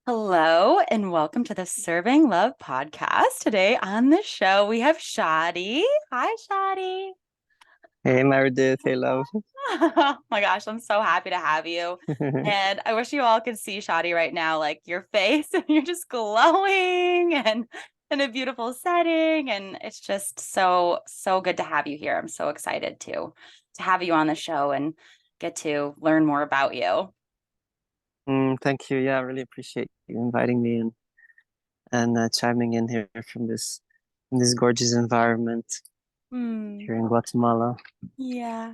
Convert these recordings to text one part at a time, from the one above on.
Hello and welcome to the Serving Love podcast. Today on the show, we have Shadi. Hi, Shadi. Hey Meredith, hey love. Oh my gosh, I'm so happy to have you. And I wish you all could see Shadi right now, like your face, and you're just glowing and in a beautiful setting. And it's just so good to have you here. I'm so excited to have you on the show and get to learn more about you. Thank you. Yeah, I really appreciate you inviting me and chiming in here from this gorgeous environment Hmm. here in Guatemala. Yeah.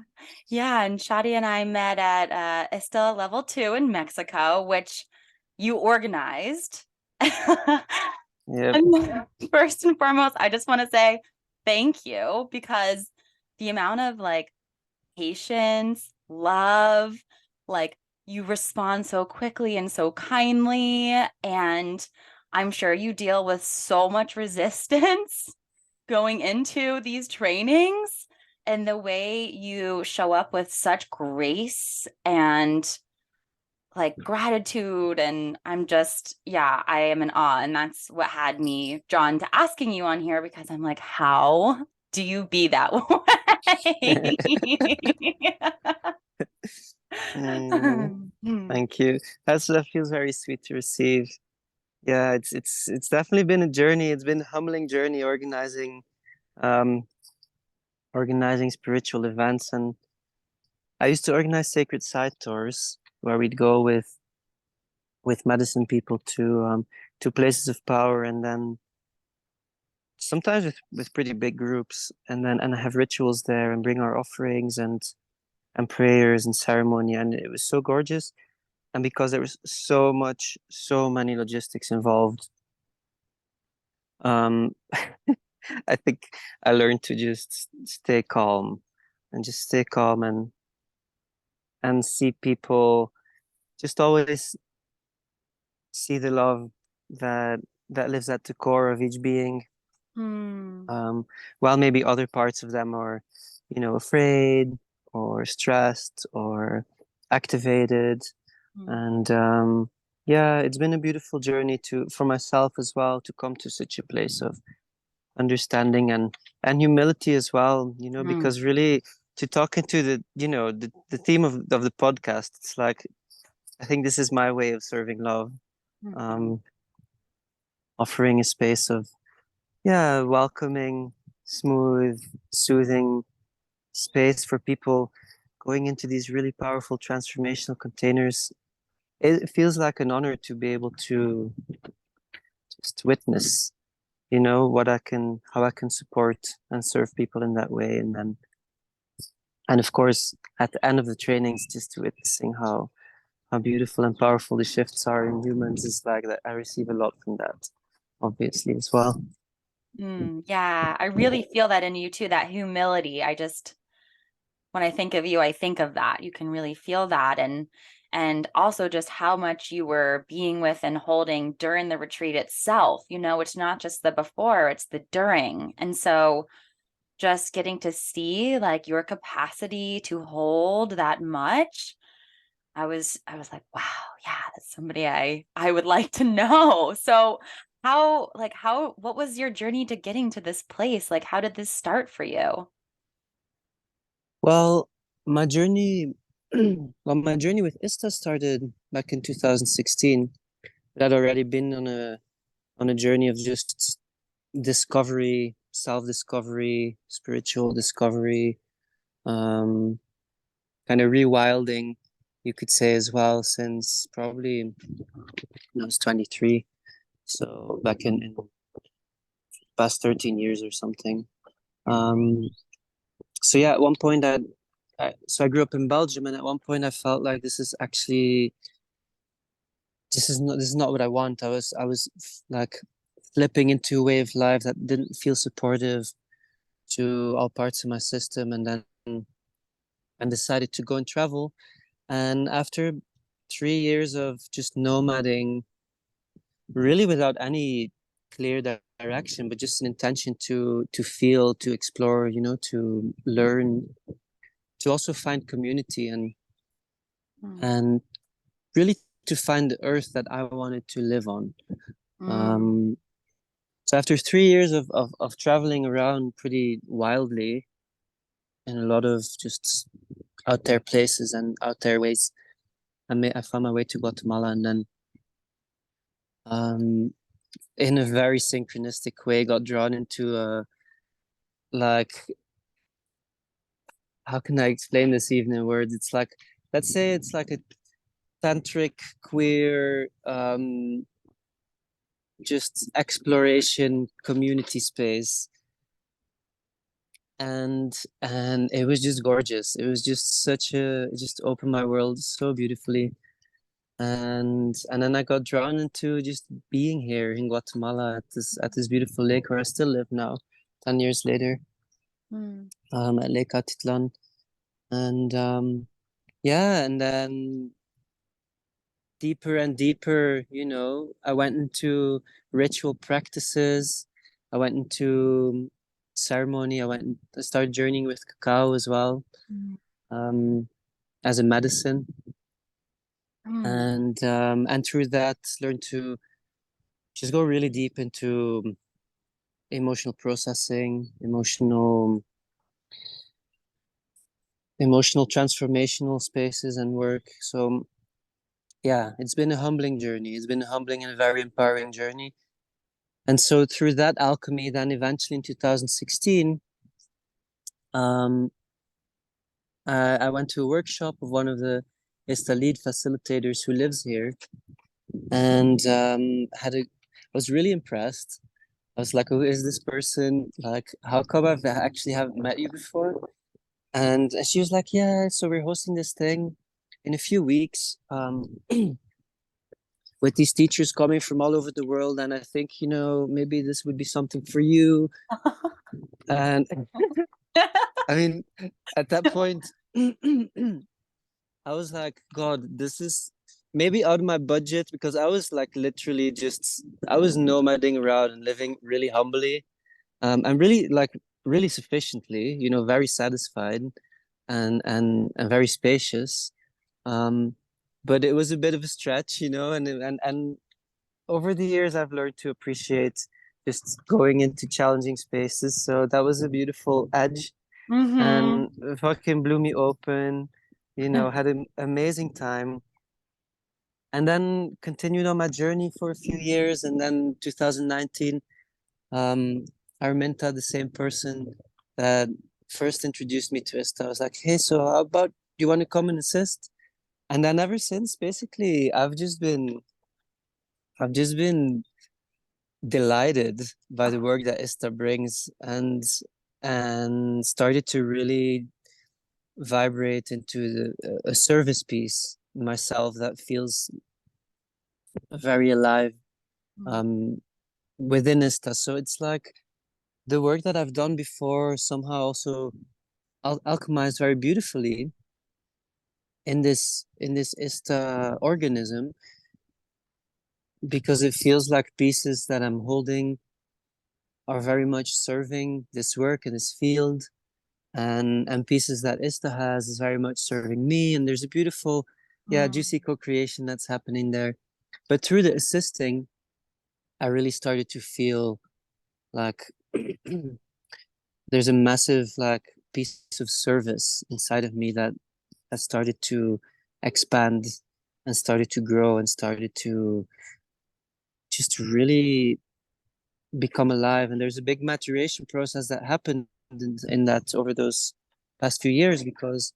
Yeah. And Shadi and I met at Estella Level 2 in Mexico, which you organized. Yep. And first and foremost, I just want to say thank you because the amount of like patience, love, like you respond so quickly and so kindly. And I'm sure you deal with so much resistance going into these trainings and the way you show up with such grace and like gratitude. And I'm just, yeah, I am in awe. And that's what had me drawn to asking you on here because I'm like, how do you be that way? Thank you. That feels very sweet to receive. Yeah, it's definitely been a journey. It's been a humbling journey um organizing spiritual events, and I used to organize sacred site tours where we'd go with medicine people to places of power, and then sometimes with pretty big groups, and have rituals there and bring our offerings and prayers and ceremony, and it was so gorgeous. And because there was so many logistics involved, um I think I learned to just stay calm and just stay calm and see people, just always see the love that that lives at the core of each being. Hmm. um, while maybe other parts of them are, afraid or stressed or activated. Hmm. And yeah, it's been a beautiful journey for myself as well to come to such a place of understanding and humility as well, Hmm. because really to talk into the theme of the podcast, it's like I think this is my way of serving love, Hmm. um, offering a space of, yeah, welcoming, smooth, soothing space for people going into these really powerful transformational containers. It feels like an honor to be able to just witness, how I can support and serve people in that way. And of course, at the end of the trainings, just witnessing how beautiful and powerful the shifts are in humans is like that. I receive a lot from that, obviously, as well. Yeah, I really feel that in you too, that humility. When I think of you, I think of that. You can really feel that and also just how much you were being with and holding during the retreat itself. It's not just the before, it's the during. And so just getting to see like your capacity to hold that much, I was like, wow, yeah, that's somebody I would like to know. So what was your journey to getting to this place? Like how did this start for you? Well, my journey, my journey with ISTA started back in 2016. But I'd already been on a journey of just discovery, self-discovery, spiritual discovery, um, kind of rewilding, you could say as well, since probably when I was 23. So back in past 13 years or something. Um, so yeah, at one point I grew up in Belgium, and at one point I felt like this is not what I want. I was like flipping into a way of life that didn't feel supportive to all parts of my system, and then and decided to go and travel. And after 3 years of just nomading, really without any clear direction, but just an intention to feel, to explore, to learn, to also find community Mm, and really to find the earth that I wanted to live on. Mm. So after 3 years of traveling around pretty wildly in a lot of just out there places and out there ways, I found my way to Guatemala, and then um, in a very synchronistic way got drawn into a, like, how can I explain this even in words? It's like, let's say it's like a tantric queer just exploration community space, and it was just gorgeous. It was just such a, it just opened my world so beautifully. And then I got drawn into just being here in Guatemala at this beautiful lake where I still live now, 10 years later, Mm. at Lake Atitlan. And yeah, and then deeper and deeper, I went into ritual practices. I went into ceremony. I started journeying with cacao as well, Mm. um, as a medicine. Mm. And through that, learned to just go really deep into emotional processing, emotional transformational spaces and work. So yeah, it's been a humbling journey. It's been a humbling and a very empowering journey. And so through that alchemy, then eventually in 2016, um, I went to a workshop of one of the ISTA lead facilitators who lives here, and I was really impressed. I was like, who is this person? Like, how come I've actually haven't met you before? And she was like, yeah, so we're hosting this thing in a few weeks, with these teachers coming from all over the world. And I think, maybe this would be something for you. And I mean, at that point, I was like, God, this is maybe out of my budget, because I was like literally just, I was nomading around and living really humbly. I'm really like really sufficiently, very satisfied and very spacious. Um, but it was a bit of a stretch, and over the years I've learned to appreciate just going into challenging spaces. So that was a beautiful edge, Mm-hmm. and it fucking blew me open, had an amazing time, and then continued on my journey for a few years. And then 2019, Arminta, the same person that first introduced me to ISTA, was like, hey, so how about, do you want to come and assist? And then ever since, basically, I've just been delighted by the work that ISTA brings, and started to really vibrate into a service piece myself that feels very alive, um, within ISTA. So it's like the work that I've done before somehow also alchemized very beautifully in this ISTA organism, because it feels like pieces that I'm holding are very much serving this work in this field, and pieces that ISTA has is very much serving me. And there's a beautiful, yeah, juicy co-creation that's happening there. But through the assisting, I really started to feel like there's a massive like piece of service inside of me that has started to expand and started to grow and started to just really become alive. And there's a big maturation process that happened in that over those past few years, because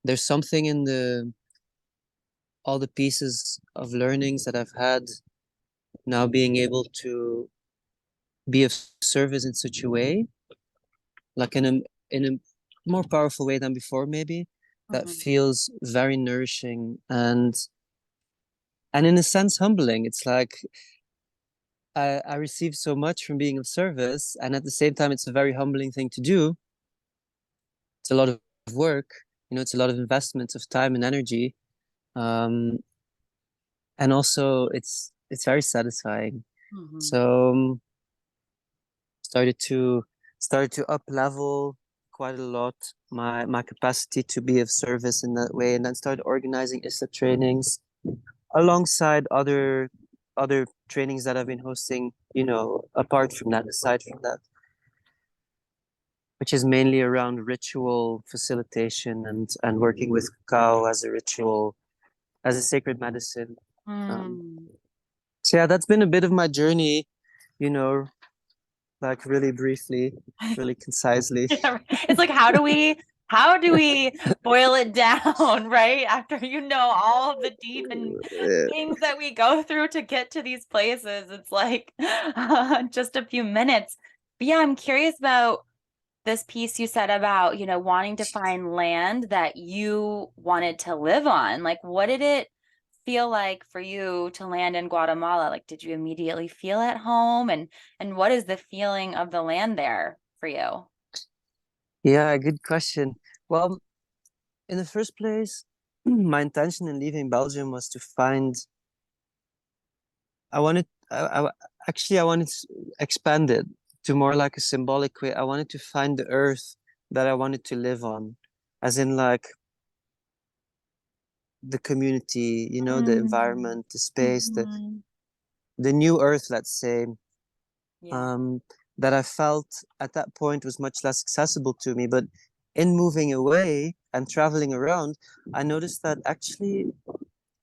there's something in the all the pieces of learnings that I've had now being able to be of service in such a way, like in a more powerful way than before, maybe, that Mm-hmm. feels very nourishing and in a sense humbling. It's like I receive so much from being of service, and at the same time it's a very humbling thing to do. It's a lot of work, it's a lot of investment of time and energy, um, and also it's very satisfying. Mm-hmm. So started to started to up level quite a lot my capacity to be of service in that way, and then started organizing ISTA trainings, alongside other trainings that I've been hosting, apart from that, aside from that, which is mainly around ritual facilitation and working with cacao as a ritual, as a sacred medicine. Um, Hmm. so yeah, that's been a bit of my journey, you know, like really briefly, really concisely. Yeah, right. It's like how do we boil it down, right? After all of the deep and things that we go through to get to these places, it's like just a few minutes. But yeah, I'm curious about this piece you said about, wanting to find land that you wanted to live on. Like, what did it feel like for you to land in Guatemala? Like, did you immediately feel at home? And what is the feeling of the land there for you? Yeah, good question. Well, in the first place, my intention in leaving Belgium was to find, I wanted, actually, I wanted to expand it to more like a symbolic way. I wanted to find the earth that I wanted to live on, as in like the community, the Mm. environment, the space, Mhm. the new earth, let's say, Yeah. um, that I felt at that point was much less accessible to me. But in moving away and traveling around, I noticed that actually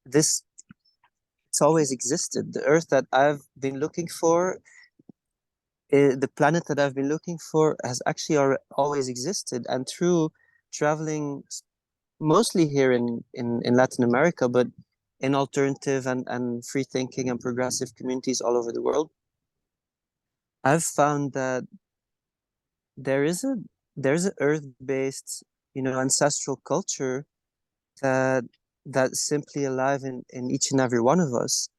this it's always existed. The earth that I've been looking for, the planet that I've been looking for, has actually always existed. And through traveling, mostly here in Latin America, but in alternative and free thinking and progressive communities all over the world, I've found that there is a there's an earth-based, ancestral culture that that's simply alive in each and every one of us.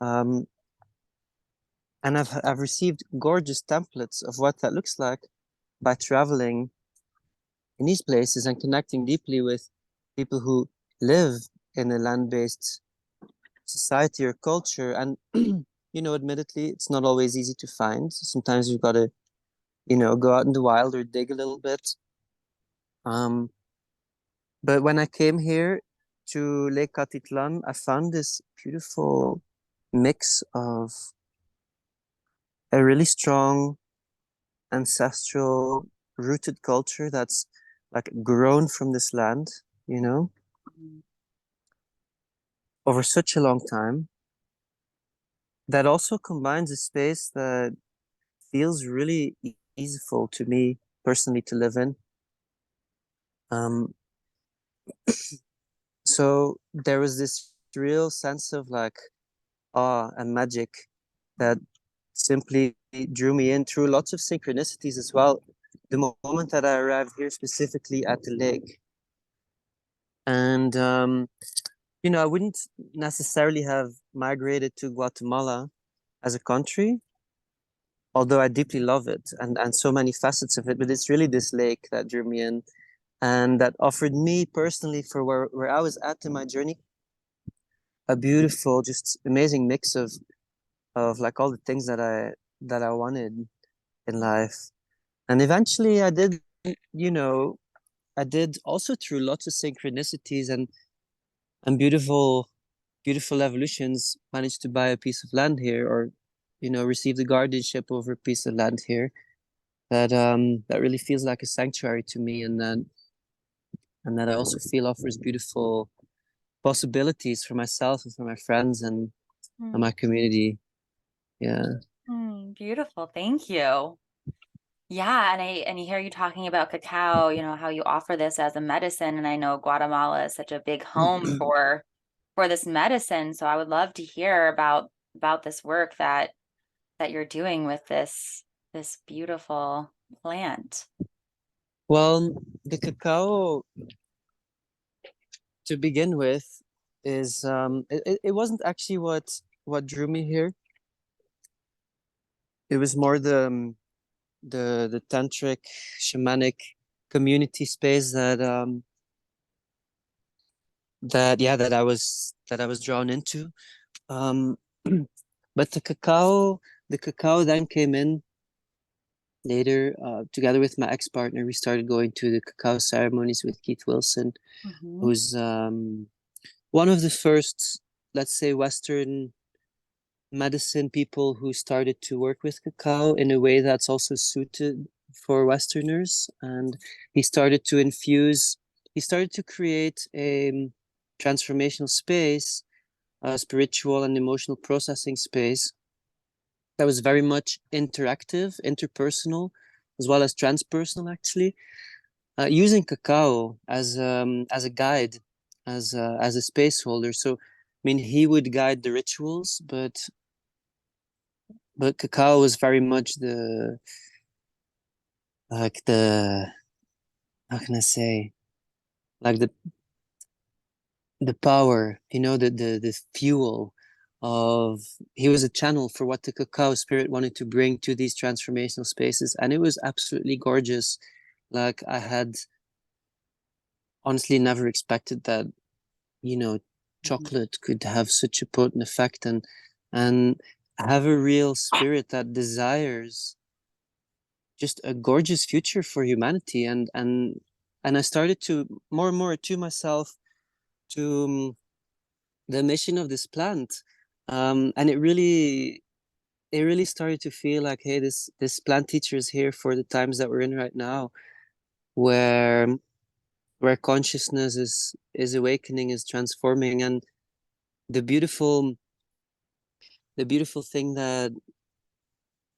Um, and I've received gorgeous templates of what that looks like by traveling in these places and connecting deeply with people who live in a land-based society or culture. And admittedly, it's not always easy to find. Sometimes you've got to, go out in the wild or dig a little bit. Um, but when I came here to Lake Atitlan, I found this beautiful mix of a really strong ancestral rooted culture that's like grown from this land, you know, Mhm. over such a long time, that also combines a space that feels really easeful to me personally to live in. Um, so there was this real sense of like awe and magic that simply drew me in through lots of synchronicities as well. The moment that I arrived here, specifically at the lake, and I wouldn't necessarily have migrated to Guatemala as a country, although I deeply love it and so many facets of it. But it's really this lake that drew me in and that offered me personally, for where I was at in my journey, a beautiful, just amazing mix of like all the things that I wanted in life. And eventually you know, I did also through lots of synchronicities and beautiful evolutions, managed to buy a piece of land here, or receive the guardianship over a piece of land here that really feels like a sanctuary to me, and that I also feel offers beautiful possibilities for myself and for my friends and my community. Yeah. Beautiful. Thank you. Yeah, and I hear you talking about cacao, how you offer this as a medicine, and I know Guatemala is such a big home for this medicine. So I would love to hear about this work that you're doing with this beautiful plant. Well, the cacao, to begin with, is it wasn't actually what drew me here. It was more the tantric shamanic community space that I was drawn into. Um, but the cacao then came in later. Together with my ex-partner, we started going to the cacao ceremonies with Keith Wilson, Hmm. who's one of the first let's say, Western medicine people who started to work with cacao in a way that's also suited for Westerners. And he started to infuse, he started to create a transformational space, a spiritual and emotional processing space that was very much interactive, interpersonal, as well as transpersonal, actually, using cacao as a guide, as a space holder. So, I mean, he would guide the rituals, but cacao was very much the like the how can I say, like the power, the fuel of, he was a channel for what the cacao spirit wanted to bring to these transformational spaces, and it was absolutely gorgeous. Like, I had honestly never expected that, you know, chocolate could have such a potent effect, and have a real spirit that desires just a gorgeous future for humanity. And I started to more and more to myself to the mission of this plant. And it really started to feel like, hey, this plant teacher is here for the times that we're in right now, where consciousness is awakening, is transforming. And the beautiful thing that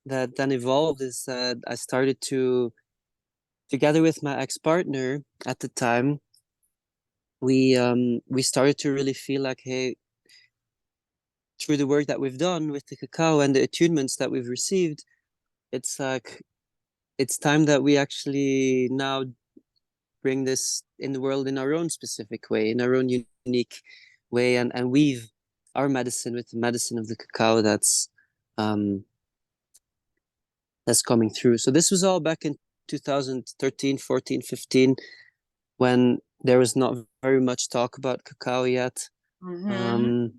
then evolved is that I started to, together with my ex-partner at the time, we started to really feel like, hey, through the work that we've done with the cacao and the attunements that we've received, it's like, it's time that we actually now bring this in the world in our own specific way, in our own unique way, and weave our medicine with the medicine of the cacao um that's coming through. So this was all back in 2013, 14, 15, when there was not very much talk about cacao yet. Mm-hmm. um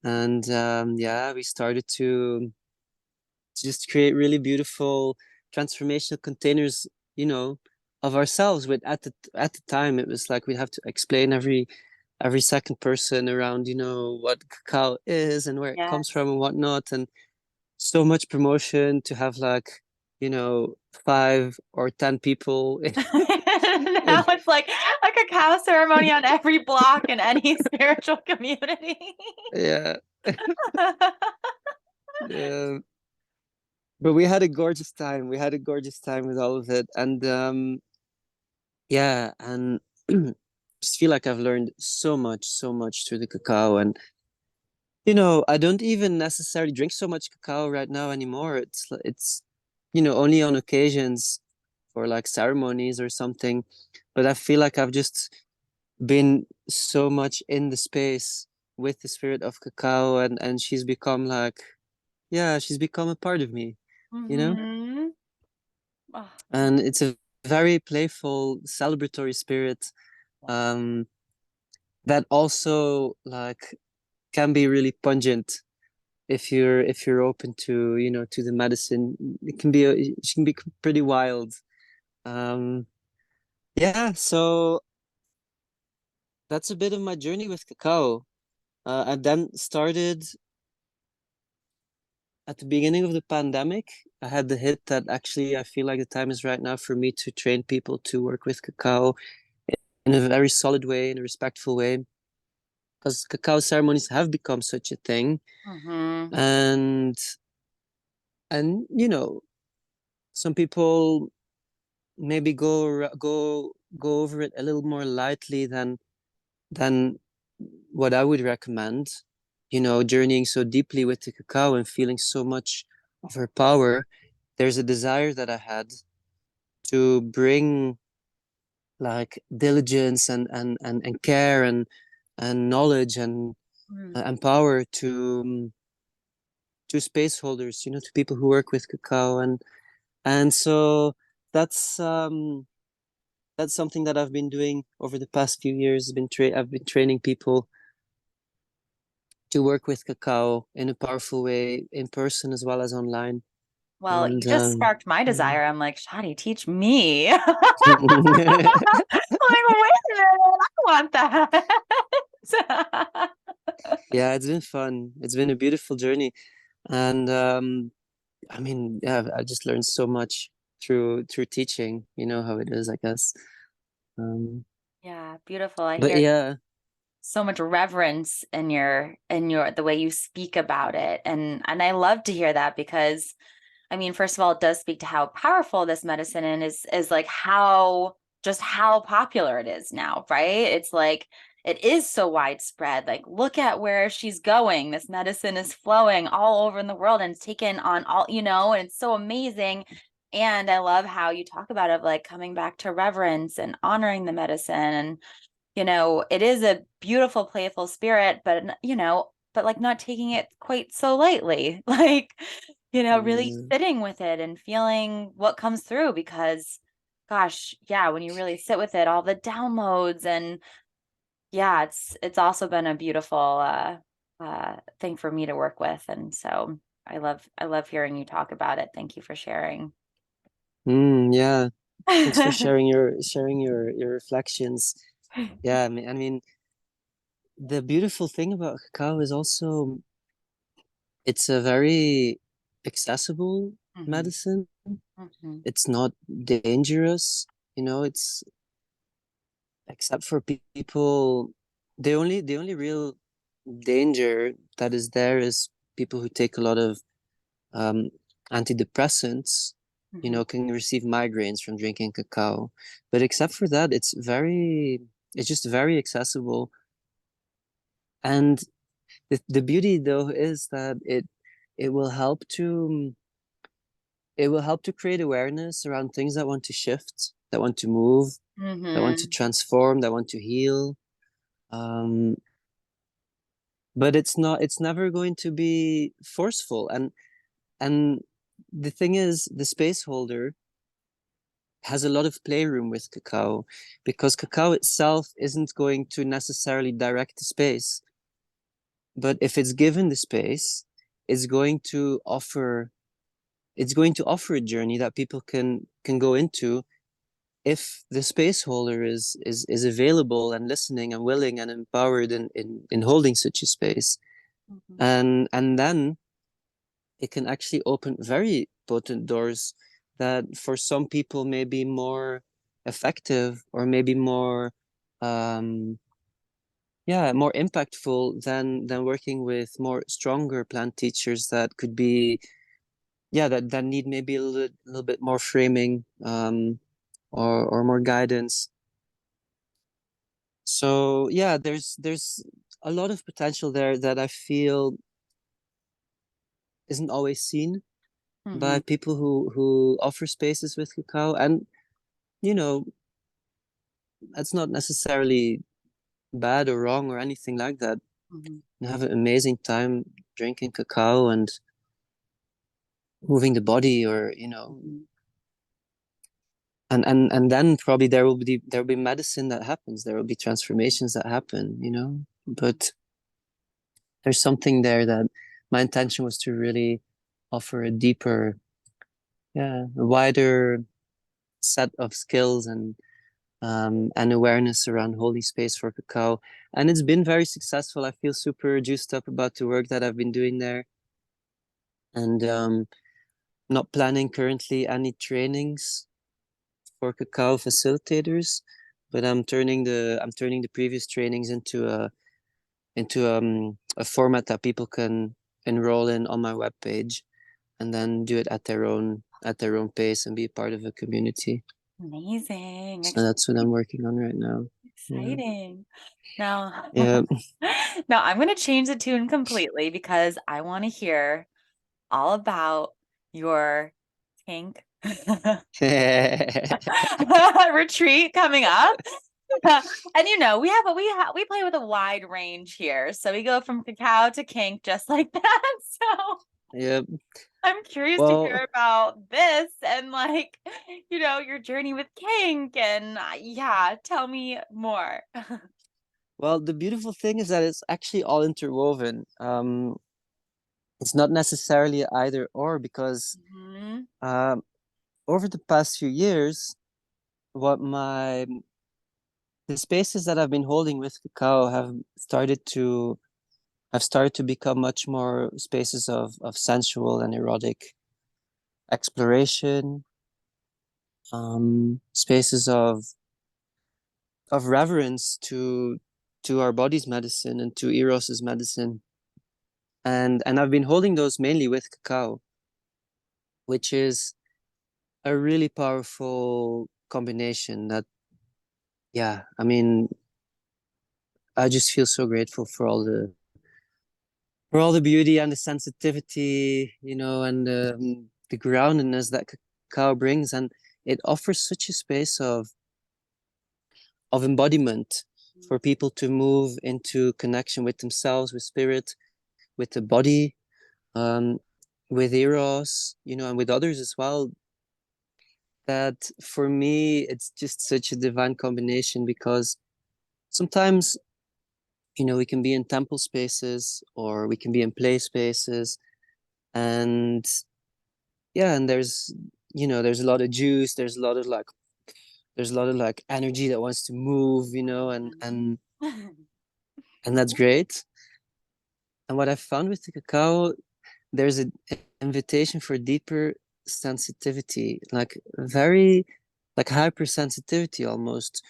and yeah, we started to just create really beautiful transformational containers, of ourselves. With, at the time, it was like we'd have to explain every second person around, what cacao is and where it comes Yes. from and whatnot. And so much promotion to have, like, 5 or 10 people in Now it's like a cacao ceremony on every block in any spiritual community. yeah. uh, but we had a gorgeous time. We had a gorgeous time with all of it. And yeah, and just feel like I've learned so much through the cacao. And I don't even necessarily drink so much cacao right now anymore. It's only on occasions for, like, ceremonies or something. But I feel like I've just been so much in the space with the spirit of cacao, and she's become like, yeah, she's become a part of me, you know? Mm-hmm. Oh, And it's a very playful, celebratory spirit, um, that also, like, can be really pungent if you're open to, to the medicine. She can be pretty wild. Um, yeah, so that's a bit of my journey with cacao. I then started at the beginning of the pandemic. I had the hit that actually I feel like the time is right now for me to train people to work with cacao in a very solid way, in a respectful way, because cacao ceremonies have become such a thing. mm-hmm. And some people maybe go over it a little more lightly than what I would recommend. Journeying so deeply with the cacao and feeling so much of her power. There's a desire that I had to bring, like, diligence and care and knowledge and power to space holders, to people who work with cacao. And so that's that's something that I've been doing over the past few years. I've been training people to work with cacao in a powerful way, in person as well as online. Well, you And just sparked my yeah. desire. I'm like, Shadi, teach me. I'm like, wait a minute, I want that. Yeah, it's been fun. It's been a beautiful journey. And I mean, yeah, I just learned so much through teaching. You know how it is, I guess. Um, Yeah, beautiful. I but hear yeah, so much reverence in your the way you speak about it. And I love to hear that because I mean, first of all, it does speak to how powerful this medicine is like how popular it is now, right? It's like it is so widespread. Like, look at where she's going. This medicine is flowing all over in the world and it's taken on all, and it's so amazing. And I love how you talk about it, like coming back to reverence and honoring the medicine. And, it is a beautiful, playful spirit, but like not taking it quite so lightly. Like, really yeah. sitting with it and feeling what comes through because gosh, yeah, when you really sit with it, all the downloads and yeah, it's also been a beautiful thing for me to work with. And so I love hearing you talk about it. Thank you for sharing. Yeah. Thanks for sharing your reflections. Yeah, I mean, the beautiful thing about cacao is also it's a very accessible Hmm. medicine. Hmm. It's not dangerous, it's except for people the only real danger that is there is people who take a lot of um antidepressants, Hmm. can receive migraines from drinking cacao. But except for that, it's just very accessible. And the beauty though is that it will help to it will help to create awareness around things that want to shift, that want to move, that want to Hmm. transform, that want to heal. Um, but it's never going to be forceful. And the thing is, the space holder has a lot of playroom with cacao, because cacao itself isn't going to necessarily direct the space. But if it's given the space, it's going to offer it's going to offer a journey that people can go into if the space holder is available and listening and willing and empowered in holding such a space. Hmm. And then it can actually open very potent doors that for some people may be more effective, or maybe more um more impactful than working with more stronger plant teachers that could be, that need maybe a little bit more framing, or more guidance. So yeah, there's a lot of potential there that I feel isn't always seen by Hmm. people who offer spaces with cacao. And you know that's not necessarily bad or wrong or anything like that. Hmm. You have an amazing time drinking cacao and moving the body, or and then probably there will be medicine that happens, there will be transformations that happen, but there's something there that my intention was to really offer a deeper, a wider set of skills and awareness around holy space for cacao. And it's been very successful. I feel super juiced up about the work that I've been doing there. And not planning currently any trainings for cacao facilitators, but I'm turning the previous trainings into a format that people can enroll in on my webpage, and then do it at their own pace and be part of a community. Amazing. So that's what I'm working on right now. Yeah. Exciting. Now, Yeah. now I'm going to change the tune completely because I want to hear all about your kink retreat coming up. And we play with a wide range here. So we go from cacao to kink just like that. So Yeah. I'm curious to Well, hear about this and like, your journey with kink and yeah, tell me more. well, the beautiful thing is that it's actually all interwoven. It's not necessarily either or, because Mhm. um, over the past few years, what the spaces that I've been holding with cacao have started to I've started to become much more spaces of sensual and erotic exploration, spaces of reverence to our body's medicine and to Eros's medicine. And I've been holding those mainly with cacao, which is a really powerful combination that, yeah, I mean, I just feel so grateful for all the beauty and the sensitivity, and the groundedness that cacao brings. And it offers such a space of embodiment for people to move into connection with themselves, with spirit, with the body, um, with Eros, and with others as well. That for me, it's just such a divine combination because sometimes, we can be in temple spaces or we can be in play spaces, and yeah, and there's a lot of juice, there's a lot of like energy that wants to move, and that's great. And what I found with the cacao, there's an invitation for deeper sensitivity, like very like hypersensitivity almost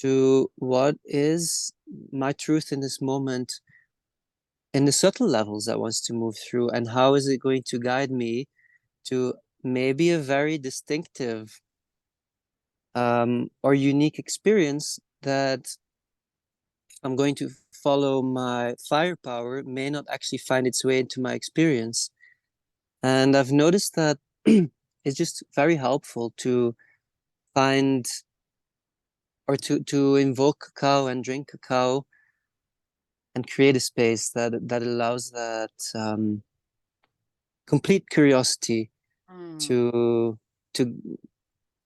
to what is my truth in this moment in the subtle levels that wants to move through, and how is it going to guide me to maybe a very distinctive or unique experience that I'm going to follow my firepower may not actually find its way into my experience. And I've noticed that it's just very helpful to find or to invoke cacao and drink cacao and create a space that allows that complete curiosity Mm. to to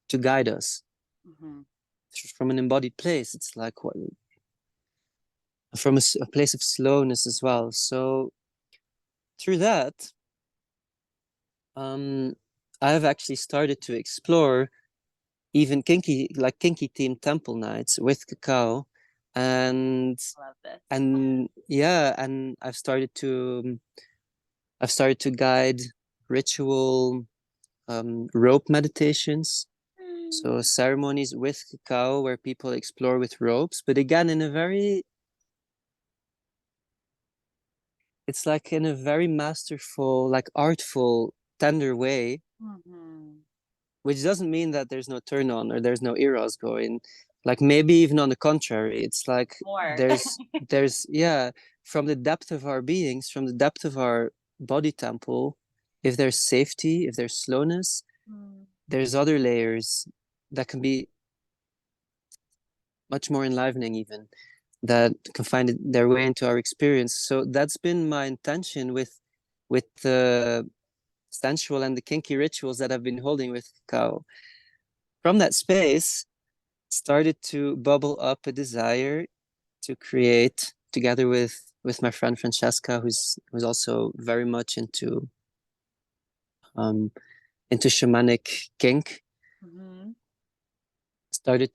to guide us Mhm. from an embodied place. It's like what from a place of slowness as well. So through that, um, I've actually started to explore even kinky themed temple nights with cacao, and Love this. and yeah, and I've started to guide ritual rope meditations, so Mm. ceremonies with cacao where people explore with ropes, but again in a very it's like in a very masterful, like artful, tender way, Mhm. which doesn't mean that there's no turn on or there's no eros going. Like maybe even on the contrary, it's like More. there's yeah, from the depth of our beings, from the depth of our body temple, if there's safety, if there's slowness, Mm. there's other layers that can be much more enlivening even, that can find their way into our experience. So that's been my intention with the sensual and the kinky rituals that I've been holding with cacao. From that space started to bubble up a desire to create together with my friend Francesca, who's also very much um into shamanic kink. Mhm. Started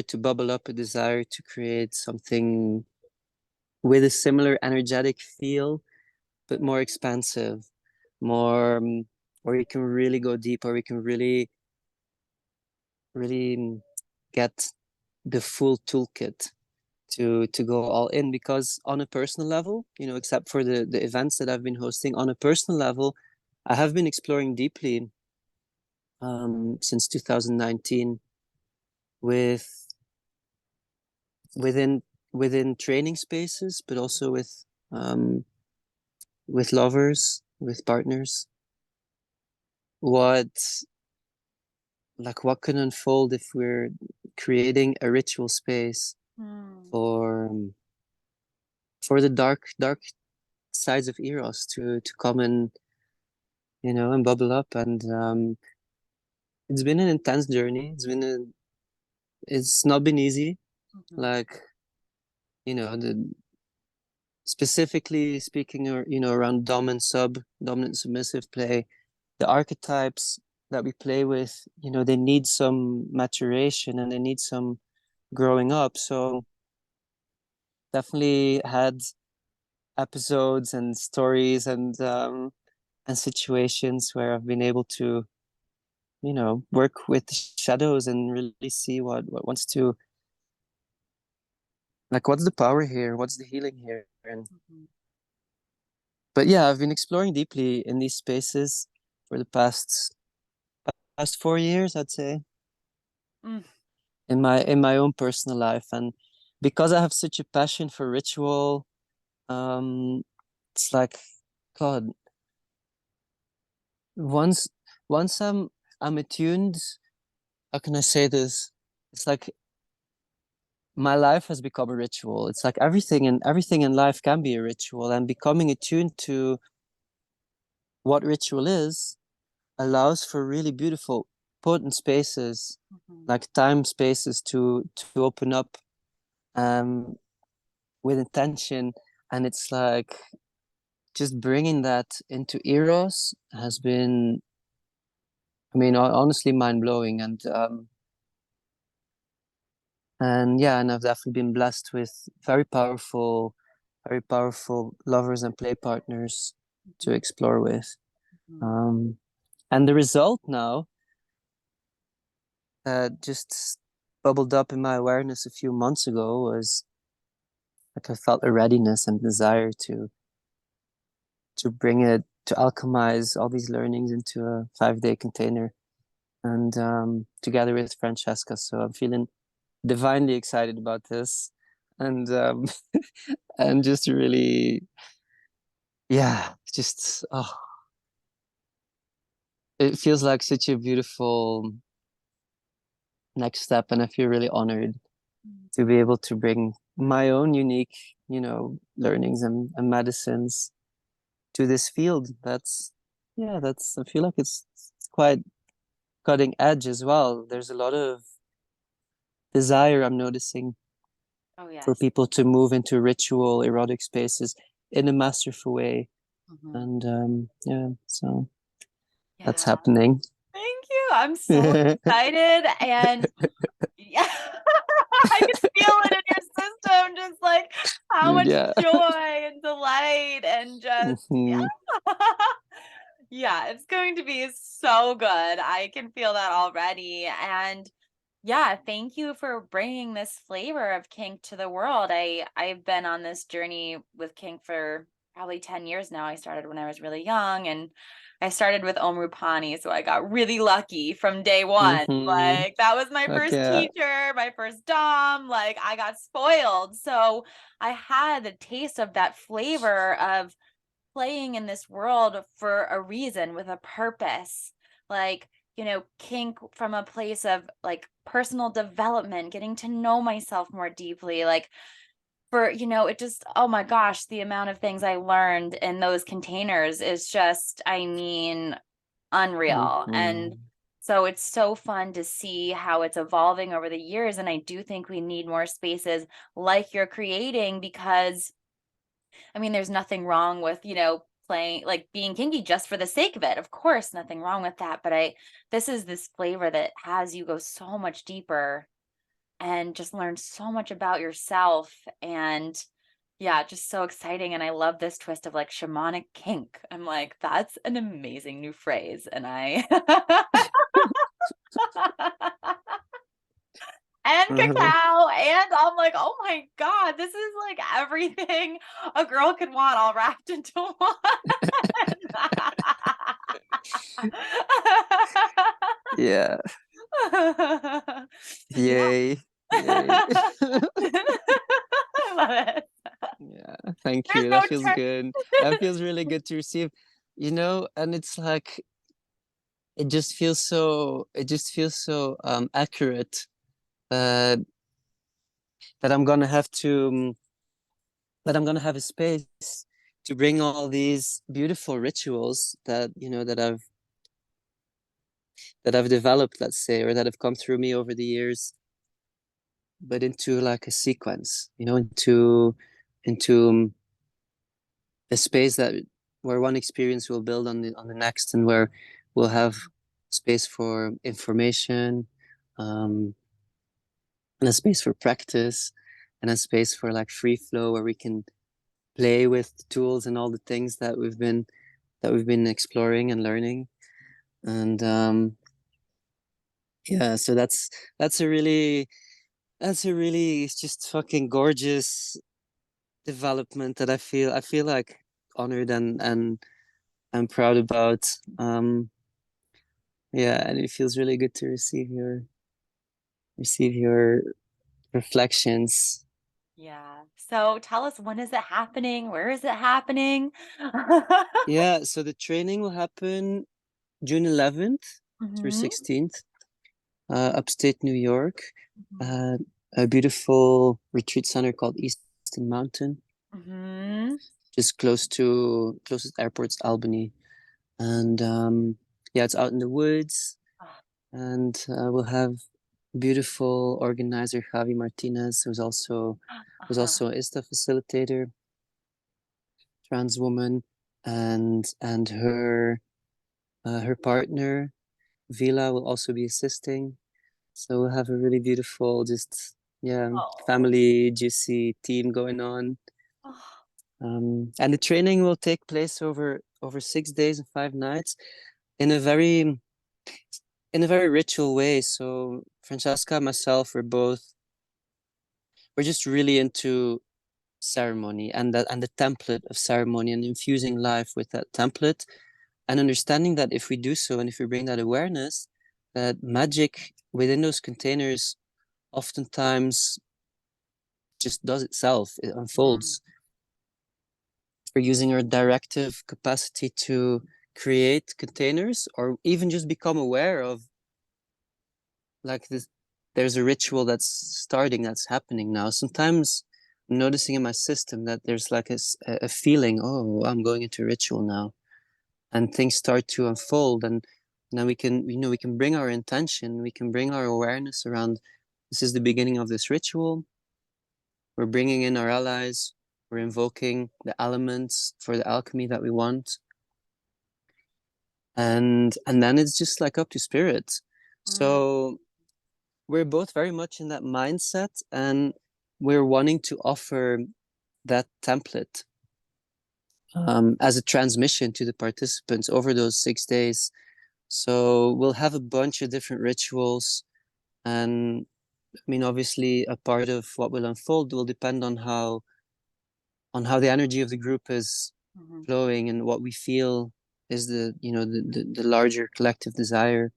to bubble up a desire to create something with a similar energetic feel, but more expansive, more where you can really go deep, or you can really get the full toolkit to go all in. Because on a personal level, except for the events that I've been hosting, on a personal level, I have been exploring deeply since 2019 with within within training spaces, but also with lovers, with partners, what what can unfold if we're creating a ritual space Mm. for for the dark sides of eros to come and and bubble up. And it's been an intense journey. It's not been easy, Mhm. like the specifically speaking, or around dom and sub, dominant submissive play, the archetypes that we play with, they need some maturation and they need some growing up. So definitely episodes and stories and situations where I've been able to, work with the shadows and really see what wants to, like, what's the power here? What's the healing here? And Mhm. but yeah, I've been exploring deeply in these spaces for the past 4 years, I'd say, Mm. in my own personal life. And because I have such a passion for ritual, um, it's like, God, once once I'm attuned, how can I say this? It's like my life has become a ritual. It's like everything in life can be a ritual, and becoming attuned to what ritual is allows for really beautiful, potent spaces, Mhm. like time spaces to open up um with intention. And it's like just bringing that into Eros has been, I mean, honestly mind blowing. And yeah, and I've definitely been blessed with very powerful lovers and play partners to Mhm. explore with. Mhm. Um, and the result now just bubbled up in my awareness a few months ago was like I felt a readiness and desire to bring it to alchemize all these learnings into a 5-day container, and together with Francesca. So I'm feeling divinely excited about this, and and just really, yeah, just it feels like such a beautiful next step, and I feel really honored to be able to bring my own unique, learnings and medicines to this field. That's I feel like it's quite cutting edge as well. There's a lot of desire I'm noticing Oh, for yes. people to move into ritual erotic spaces in a masterful way. Mhm. And yeah, so that's Yeah. happening. Thank you. I'm so excited. And yeah, I can feel it in your system, just like how much Yeah. joy and delight and just, Mhm. yeah. Yeah, it's going to be so good. I can feel that already. And yeah, thank you for bringing this flavor of kink to the world. I've been on this journey with kink for probably 10 years now. I started when I was really young, and I started with Omrupani, so I got really lucky from day one. Mhm. Like that was my first Okay. teacher, my first dom. Like I got spoiled. So I had a taste of that flavor of playing in this world for a reason with a purpose. Like, kink from a place of like personal development, getting to know myself more deeply. Like, it just, oh my gosh, the amount of things I learned in those containers is just, I mean, unreal. And Mhm. so it's so fun to see how it's evolving over the years. And I do think we need more spaces like you're creating because I mean, there's nothing wrong with, playing like being kinky just for the sake of it. Of course, nothing wrong with that. But this is this flavor that has you go so much deeper and just learn so much about yourself. And yeah, just so exciting. And I love this twist of like shamanic kink. I'm like, that's an amazing new phrase. And I and cacao. And I'm like, oh my God, this is like everything a girl could want all wrapped into one. Yeah. Yeah. Yay. Yay. I love it. Yeah, thank There's you. no That feels turn. good. That feels really good to receive. And it's like it just feels so accurate uh that I'm gonna have to that I'm gonna have a space to bring all these beautiful rituals that I've developed, let's say, or that have come through me over the years, but into like a sequence, into a space that where one experience will build on the next, and where we'll have space for information, um, and a space for practice, and a space for like free flow where we can play with the tools and all the things that we've been exploring and learning. And yeah, so that's a really that's a really it's just fucking gorgeous development that I feel like honored and proud about. Yeah, and it feels really good to receive your reflections. Yeah. So tell us, when is it happening? Where is it happening? Yeah, so the training will happen June 11th through Hmm. 16th, upstate New York, Hmm. uh, a beautiful retreat center called Easton Mountain, Hmm. just closest airport's Albany. And yeah, it's out in the woods, and we'll have beautiful organizer Javi Martinez, who's Uh-huh. also a ISTA facilitator, trans woman, and her partner Vila will also be assisting. So we'll have a really beautiful, just yeah, Oh. family juicy team going on. Oh. And the training will take place over 6 days and 5 nights in a very ritual way. So Francesca and myself, we're just really into ceremony and the template of ceremony and infusing life with that template and understanding that if we do so and if we bring that awareness, that magic within those containers oftentimes just does itself, it Mm. unfolds. We're using our directive capacity to create containers or even just become aware of like this. There's a ritual that's happening now. Sometimes I'm noticing in my system that there's like a feeling, oh, I'm going into a ritual now, and things start to unfold. And now we can, we can bring our intention, we can bring our awareness around this is the beginning of this ritual. We're bringing in our allies, we're invoking the elements for the alchemy that we want. And then it's just like up to spirit. Mm. So we're both very much in that mindset, and we're wanting to offer that template as a transmission to the participants over those 6 days. So we'll have a bunch of different rituals, and I mean, obviously, a part of what will unfold will depend on how the energy of the group is Mhm. flowing and what we feel is the the larger collective desire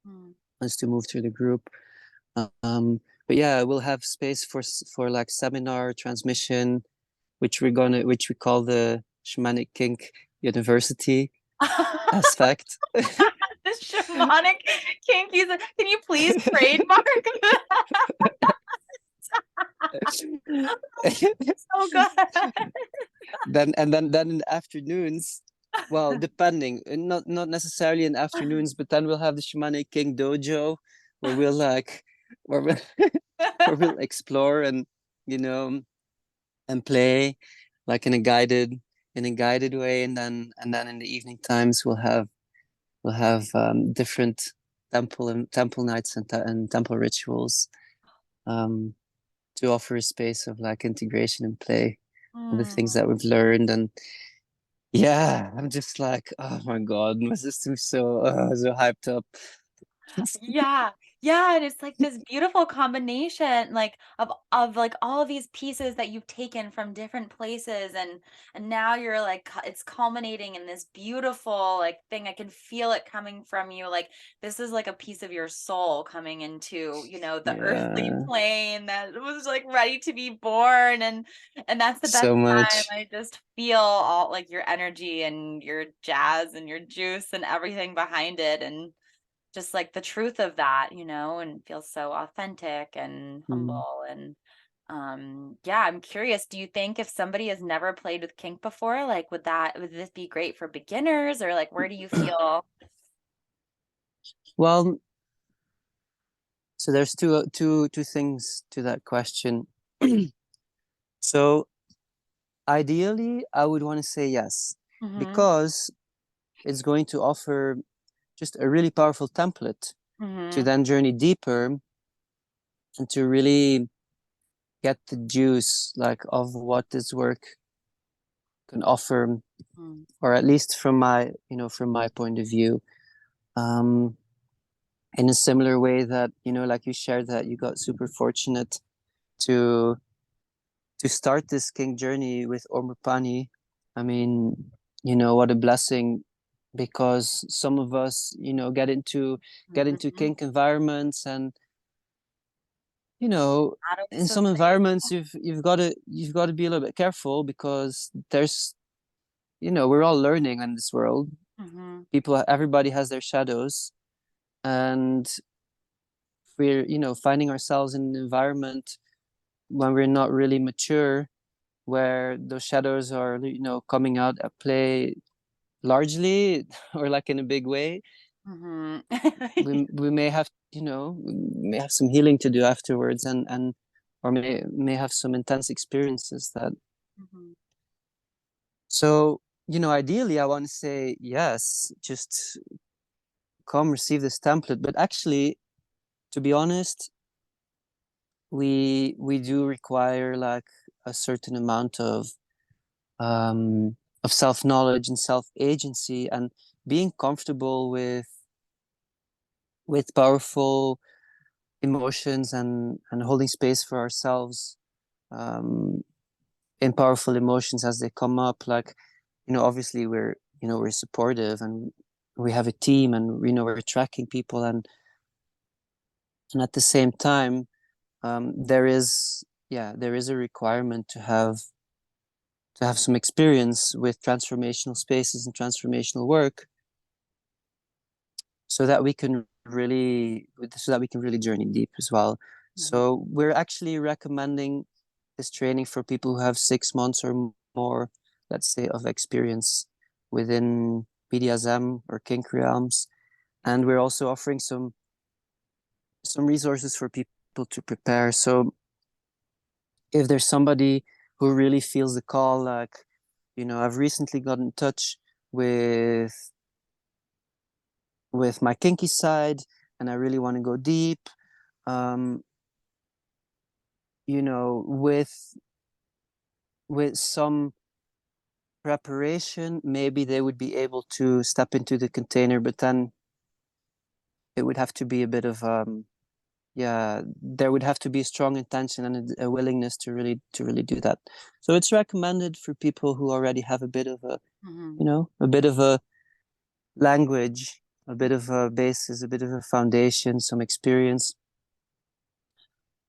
Mm. us to move through the group. But yeah, we'll have space for like seminar transmission, which we call the Shamanic Kink University aspect. The shamanic kink. Can you please trademark that? So good. Then in the afternoons, well, depending, not necessarily in afternoons, but then we'll have the Shamanic King Dojo, where we'll like where we'll, where we'll explore and you know and play like in a guided way, and then in the evening times we'll have different temple nights and temple rituals um, to offer a space of like integration and play of the things Mm. that we've learned. And yeah, I'm just like, oh my God, my system's so hyped up. Yeah. Yeah, and it's like this beautiful combination like of like all of these pieces that you've taken from different places and now you're like it's culminating in this beautiful like thing. I can feel it coming from you. Like this is like a piece of your soul coming into, the earthly Yeah, plane that was like ready to be born and that's the best so time. much. I just feel all like your energy and your jazz and your juice and everything behind it and just like the truth of that, and feels so authentic and Mm. humble. And yeah, I'm curious, do you think if somebody has never played with kink before, like would this be great for beginners or like where do you feel? Well, so there's two things to that question. So ideally, I would want to say yes, Mm-hmm. because it's going to offer just a really powerful template to Mm-hmm. then journey deeper and to really get the juice like of what this work can offer, Mm. or at least from my, from my point of view, um, in a similar way that, like you shared that you got super fortunate to start this kink journey with Omrupani. I mean, what a blessing, because some of us, get into Mhm. kink environments, and you know Not always in so some safe. environments you've got to be a little bit careful, because there's, we're all learning in this world. Mhm. Everybody has their shadows, and we're, finding ourselves in an environment when we're not really mature, where those shadows are, coming out at play largely, or like in a big way. Mhm. We may have, we may have some healing to do afterwards, and or may have some intense experiences that. Mhm. So, ideally I want to say yes, just come receive this template, but actually, to be honest, we do require like a certain amount of self knowledge and self agency, and being comfortable with powerful emotions, and holding space for ourselves, um, in powerful emotions as they come up. Like, obviously we're supportive, and we have a team, and we're tracking people, and at the same time, there is a requirement to have some experience with transformational spaces and transformational work, so that we can really journey deep as well. Mhm. So we're actually recommending this training for people who have 6 months or more, let's say, of experience within BDSM or kink realms. And we're also offering some resources for people to prepare. So if there's somebody who really feels the call, like, I've recently got in touch with my kinky side, and I really want to go deep, um, with some preparation, maybe they would be able to step into the container, but then it would have to be a bit of, yeah, there would have to be a strong intention and a willingness to really do that. So it's recommended for people who already have a bit of Mhm. a bit of a language, a bit of a basis, a bit of a foundation, some experience.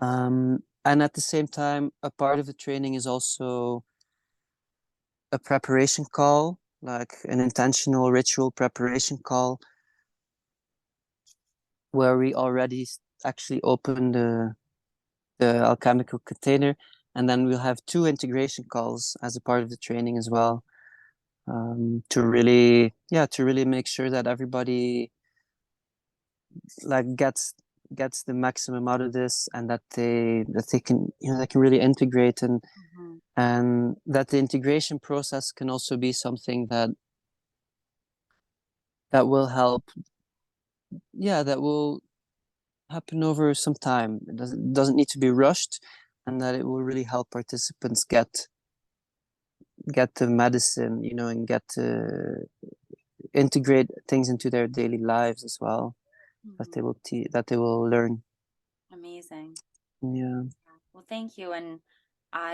And at the same time, a part of the training is also a preparation call, like an intentional ritual preparation call, where we already actually open the alchemical container, and then we'll have two integration calls as a part of the training as well, to really make sure that everybody like gets the maximum out of this, and that they can really integrate, Mhm. and that the integration process can also be something that will help, that will happen over some time. It doesn't need to be rushed, and that it will really help participants get the medicine, and get to integrate things into their daily lives as well, that they Mhm. will that they will learn. Amazing. Yeah. Well, thank you. And I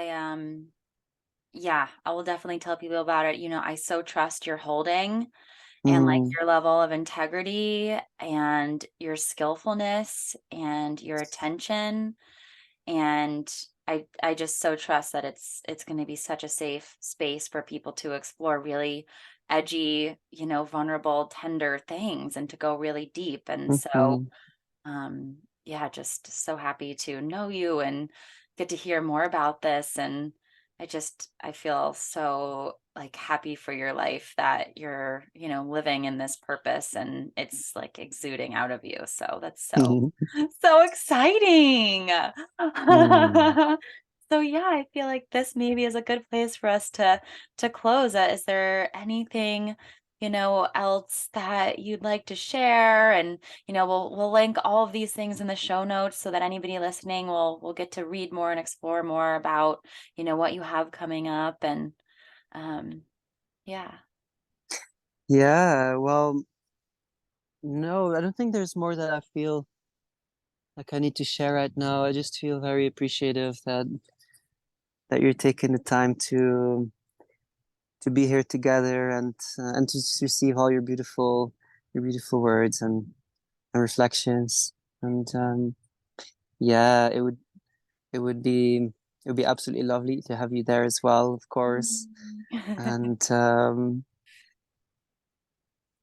yeah, I will definitely tell people about it. I so trust your holding and like Mm, your level of integrity and your skillfulness and your attention. And I just so trust that it's going to be such a safe space for people to explore really edgy, vulnerable, tender things and to go really deep. And so mhm, yeah, just so happy to know you and get to hear more about this. And I feel so like happy for your life that you're, living in this purpose and it's like exuding out of you. So that's so, mhm, so exciting. mm. So yeah, I feel like this maybe is a good place for us to close. Is there anything, else that you'd like to share? And we'll link all of these things in the show notes so that anybody listening will get to read more and explore more about, what you have coming up. And Yeah. Yeah, well, no, I don't think there's more that I feel like I need to share right now. I just feel very appreciative that you're taking the time to be here together and to just receive all your beautiful words and reflections. And yeah, it would be it would be absolutely lovely to have you there as well, of course. And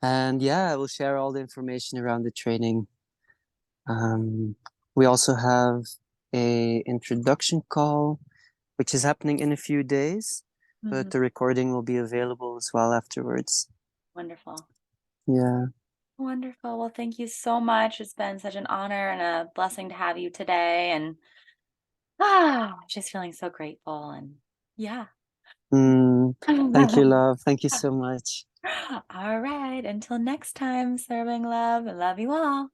and yeah, I will share all the information around the training. Um, we also have a introduction call, which is happening in a few days, but Mhm. the recording will be available as well afterwards. Wonderful. Yeah. Wonderful. Well, thank you so much. It's been such an honor and a blessing to have you today. And just feeling so grateful. And yeah. Mm, thank you, love. Thank you so much. All right. Until next time, serving love. I love you all.